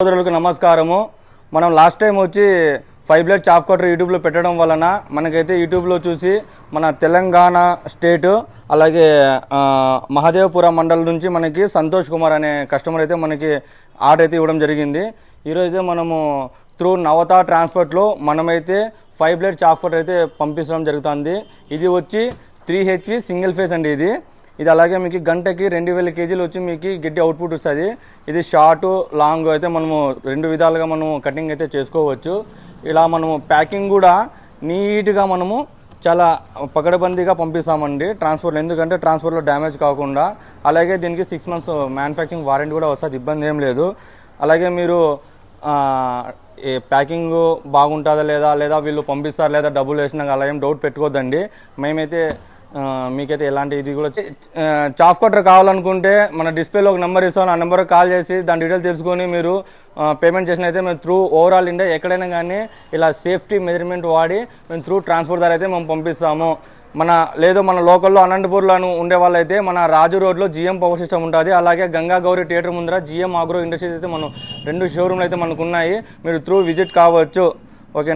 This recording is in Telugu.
సోదరులకు నమస్కారము. మనం లాస్ట్ టైం వచ్చి 5 బ్లేడ్ చాఫ్ కటర్ యూట్యూబ్లో పెట్టడం వలన మనకైతే యూట్యూబ్లో చూసి మన తెలంగాణ స్టేట్ అలాగే మహదేవపురం మండలం నుంచి మనకి సంతోష్ కుమార్ అనే కస్టమర్ అయితే మనకి ఆర్డర్ అయితే ఇవ్వడం జరిగింది. ఈరోజైతే మనము త్రూ నవత ట్రాన్స్పోర్ట్లో మనమైతే 5 బ్లేడ్ చాఫ్ కటర్ అయితే పంపించడం జరుగుతుంది. ఇది వచ్చి 3 HP సింగిల్ ఫేస్ అండి. ఇది అలాగే మీకు గంటకి 2000 kg వచ్చి మీకు గట్టి అవుట్పుట్ వస్తుంది. ఇది షార్ట్ లాంగ్ అయితే మనము 2 విధాలుగా మనము కటింగ్ అయితే చేసుకోవచ్చు. ఇలా మనము ప్యాకింగ్ కూడా నీట్గా మనము చాలా పకడ్బందీగా పంపిస్తామండి ట్రాన్స్పోర్ట్లో. ఎందుకంటే ట్రాన్స్పోర్ట్లో డ్యామేజ్ కాకుండా, అలాగే దీనికి 6 months మ్యానుఫ్యాక్చరింగ్ వారంటీ కూడా వస్తుంది, ఇబ్బంది ఏం లేదు. అలాగే మీరు ప్యాకింగ్ బాగుంటుందా లేదా వీళ్ళు పంపిస్తారు లేదా డబ్బులు వేసినాక అలా ఏం డౌట్ పెట్టుకోవద్దండి. మేమైతే మీకైతే ఎలాంటి ఇది కూడా చాఫ్ కటర్ కావాలనుకుంటే మన డిస్ప్లేలో ఒక నెంబర్ ఇస్తాను. ఆ నెంబర్కి కాల్ చేసి దాని డీటెయిల్స్ తెలుసుకొని మీరు పేమెంట్ చేసినైతే మేము త్రూ ఓవరాల్ ఇండియా ఎక్కడైనా కానీ ఇలా సేఫ్టీ మెజర్మెంట్ వాడి మేము త్రూ ట్రాన్స్పోర్ట్ ద్వారా అయితే మేము పంపిస్తాము. మన లోకల్లో అనంతపూర్లో ఉండే వాళ్ళైతే మన రాజు రోడ్లో GM పవర్ సిస్టమ్ ఉంటుంది. అలాగే గంగా గౌరీ థియేటర్ ముందర GM ఆగ్రో ఇండస్ట్రీస్ అయితే మనం 2 షోరూమ్లు అయితే మనకు ఉన్నాయి. మీరు త్రూ విజిట్ కావచ్చు. ఓకే.